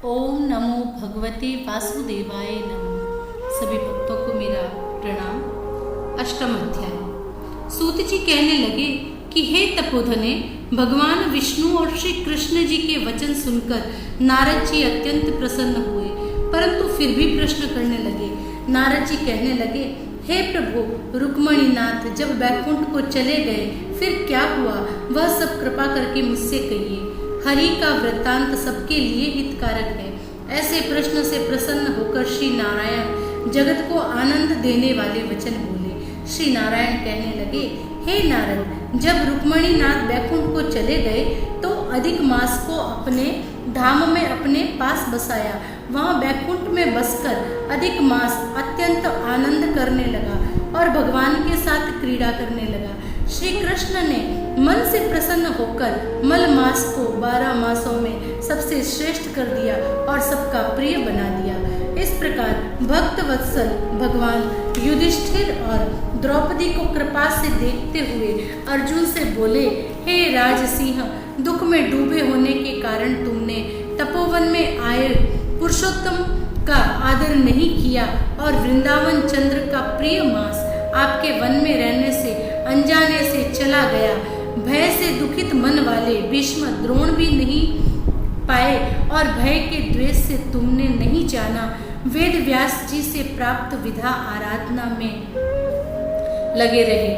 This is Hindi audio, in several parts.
ओम नमो भगवते वासुदेवाय नमः। सभी भक्तों को मेरा प्रणाम। अष्टम अध्याय। सूत जी कहने लगे कि हे तपोधने, भगवान विष्णु और श्री कृष्ण जी के वचन सुनकर नारद जी अत्यंत प्रसन्न हुए, परंतु फिर भी प्रश्न करने लगे। नारद जी कहने लगे, हे प्रभु रुक्मणीनाथ, जब बैकुंठ को चले गए फिर क्या हुआ, वह सब कृपा करके मुझसे कहिए। हरि का वृत्तांत सबके लिए हितकारक है। ऐसे प्रश्न से प्रसन्न होकर श्री नारायण जगत को आनंद देने वाले वचन बोले। श्री नारायण कहने लगे, हे नारद, जब रुक्मणीनाथ बैकुंठ को चले गए तो अधिक मास को अपने धाम में अपने पास बसाया। वहाँ बैकुंठ में बसकर अधिक मास अत्यंत आनंद करने लगा और भगवान के साथ क्रीड़ा करने लगा। श्री कृष्ण ने मन से प्रसन्न होकर मल मास को 12 मासों में सबसे श्रेष्ठ कर दिया और सबका प्रिय बना दिया। इस प्रकार भक्त वत्सल भगवान युधिष्ठिर और द्रौपदी को कृपा से देखते हुए अर्जुन से बोले, हे राजसिंह, दुख में डूबे होने के कारण तुमने तपोवन में आए पुरुषोत्तम का आदर नहीं किया और वृंदावन चंद्र का प्रिय मास आपके वन में रहने से अनजाने से चला गया। भय से दुखित मन वाले भीष्म द्रोण भी नहीं पाए और भय के द्वेष से तुमने नहीं जाना। वेद व्यास जी से प्राप्त विधा आराधना में लगे रहे।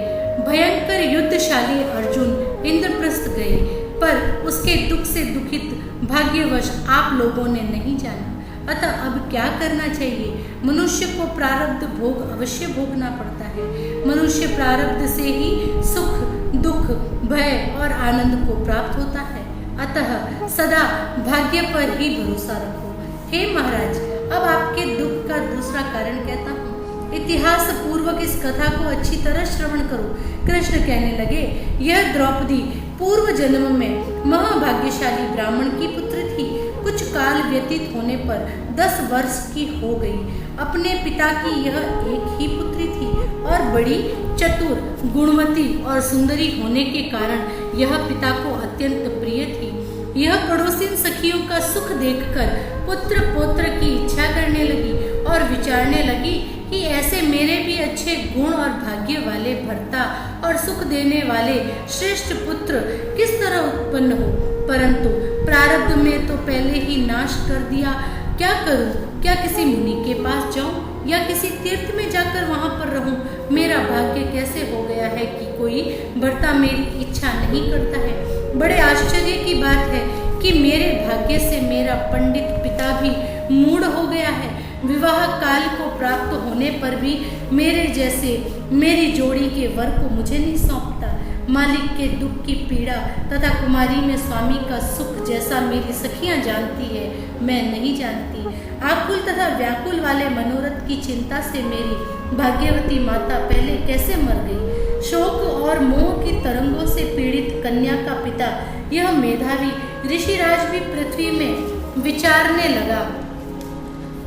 भयंकर युद्धशाली अर्जुन इंद्रप्रस्थ गए, पर उसके दुख से दुखित भाग्यवश आप लोगों ने नहीं जाना। अतः अब क्या करना चाहिए? मनुष्य को प्रारब्ध भोग अवश्य भोगना पड़ता है। मनुष्य प्रारब्ध से ही सुख, दुख, भय और आनंद को प्राप्त होता है। अतः सदा भाग्य पर ही भरोसा रखो। हे महाराज, अब आपके दुख का दूसरा कारण कहता हूँ। इतिहास पूर्वक इस कथा को अच्छी तरह श्रवण करो। कृष्ण कहने लगे, यह द्रौपदी पूर्व जन्म में महाभाग्यशाली ब्राह्मण की पुत्री थी। कुछ काल व्यतीत होने पर 10 वर्ष की हो गई। अपने पिता की यह एक ही पुत्री थी और बड़ी चतुर, गुणवती और सुंदरी होने के कारण यह पिता को अत्यंत प्रिय थी। यह पड़ोसी सखियों का सुख देखकर पुत्र पौत्र की इच्छा करने लगी और विचारने लगी कि ऐसे मेरे भी अच्छे गुण और भाग्य वाले भर्ता और सुख देने वाले श्रेष्ठ पुत्र किस तरह उत्पन्न हो, परंतु प्रारब्ध में तो पहले ही नाश कर दिया। क्या करूं? क्या किसी मुनि के पास जाऊं या किसी तीर्थ में जाकर वहां पर रहूं? मेरा भाग्य कैसे हो गया है कि कोई भर्ता मेरी इच्छा नहीं करता है। बड़े आश्चर्य की बात है कि मेरे भाग्य से मेरा पंडित पिता भी मूढ़ हो गया है। विवाह काल को प्राप्त होने पर भी मेरे जैसे मेरी जोड़ी के वर को मुझे नहीं सौंपता। मालिक के दुख की पीड़ा तथा कुमारी में स्वामी का सुख जैसा मेरी सखियां जानती है, मैं नहीं जानती। आकुल तथा व्याकुल वाले मनोरथ की चिंता से मेरी भाग्यवती माता पहले कैसे मर गई। शोक और मोह की तरंगों से पीड़ित कन्या का पिता यह मेधावी ऋषिराज भी पृथ्वी में विचारने लगा,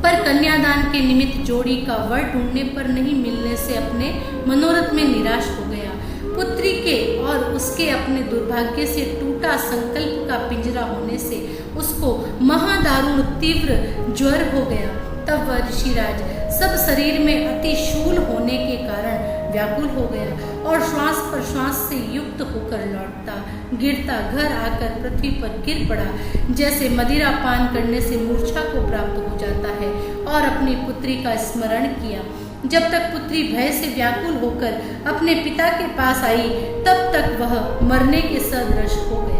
पर कन्यादान के निमित्त जोड़ी का वर ढूंढने पर नहीं मिलने से अपने मनोरथ में निराश हो गया। पुत्री के और उसके अपने दुर्भाग्य से टूटा संकल्प का पिंजरा होने से उसको महादारुण तीव्र ज्वर हो गया। तब वह ऋषिराज सब शरीर में अति शूल होने के कारण व्याकुल हो गया और श्वास पर श्वास से युक्त होकर लौटता गिरता घर आकर पृथ्वी पर गिर पड़ा, जैसे मदिरा पान करने से मूर्छा को प्राप्त हो जाता है, और अपनी पुत्री का स्मरण किया। जब तक पुत्री भय से व्याकुल होकर अपने पिता के पास आई, तब तक वह मरने के सदृश हो गया।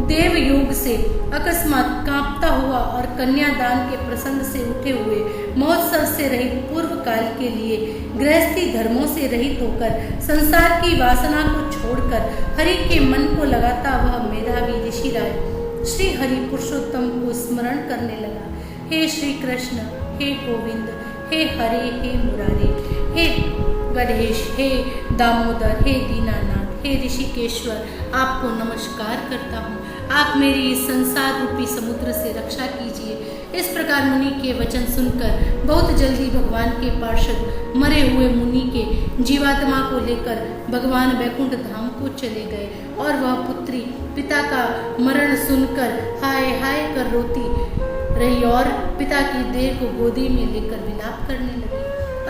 देव योग से अकस्मात कांपता हुआ और कन्यादान के प्रसंग से उठे हुए महोत्सव से रहित पूर्व काल के लिए गृहस्थी धर्मों से रहित होकर संसार की वासना को छोड़कर हरि के मन को लगाता वह मेधावी ऋषिराज श्री हरि पुरुषोत्तम को स्मरण करने लगा। हे श्री कृष्ण, हे गोविंद, हे हरे, हे मुरारे, हे गणेश, हे दामोदर, हे दीनानाथ, हे ऋषिकेश्वर, आपको नमस्कार करता हूँ। आप मेरी इस संसार रूपी समुद्र से रक्षा कीजिए। इस प्रकार मुनि के वचन सुनकर बहुत जल्दी भगवान के पार्षद मरे हुए मुनि के जीवात्मा को लेकर भगवान बैकुंठ धाम को चले गए और वह पुत्री पिता का मरण सुनकर हाय हाय कर रोती रही और पिता की देह को गोदी में लेकर विलाप करने लगी।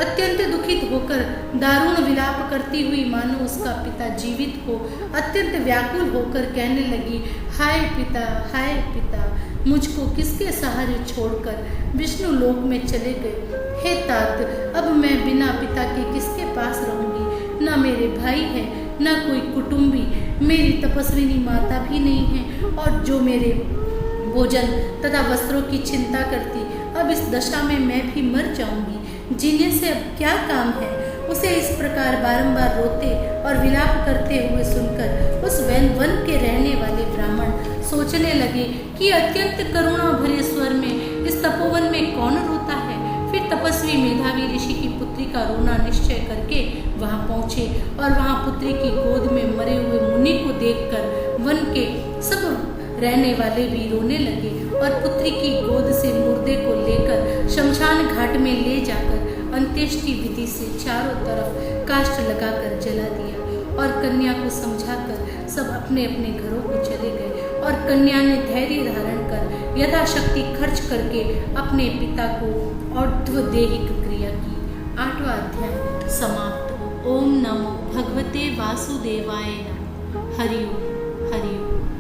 अत्यंत दुखित होकर दारुण विलाप करती हुई मानो उसका पिता जीवित हो अत्यंत व्याकुल होकर कहने लगी, हाय पिता, मुझको किसके सहारे छोड़कर विष्णु लोक में चले गए। हे तात, अब मैं बिना पिता के किसके पास रहूंगी। न मेरे भाई है, न कोई कुटुंबी, मेरी तपस्विनी माता भी नहीं है, और जो मेरे भोजन तथा वस्त्रों की चिंता करती। अब इस दशा में मैं भी मर जाऊंगी। जीने से अब क्या काम है। उसे इस प्रकार बारंबार रोते और विलाप करते हुए सुनकर उस वन के रहने वाले ब्राह्मण सोचने लगे कि अत्यंत करुणा भरे स्वर में इस तपोवन में कौन रोता है। फिर तपस्वी मेधावी ऋषि की पुत्री का रोना निश्चय करके वहां पहुंचे और वहां पुत्री की गोद में मरे हुए मुनि को देखकर वन के सब रहने वाले भी रोने लगे और पुत्री की गोद से मुर्दे को लेकर शमशान घाट में ले जाकर अंत्येष्टि विधि से चारों तरफ काष्ठ लगाकर जला दिया और कन्या को समझाकर सब अपने अपने घरों को चले गए। और कन्या ने धैर्य धारण कर यथाशक्ति खर्च करके अपने पिता को और्ध्वदेहिक क्रिया की। 8वां अध्याय समाप्त। ओम नमो भगवते वासुदेवाय नमः। हरि ओम।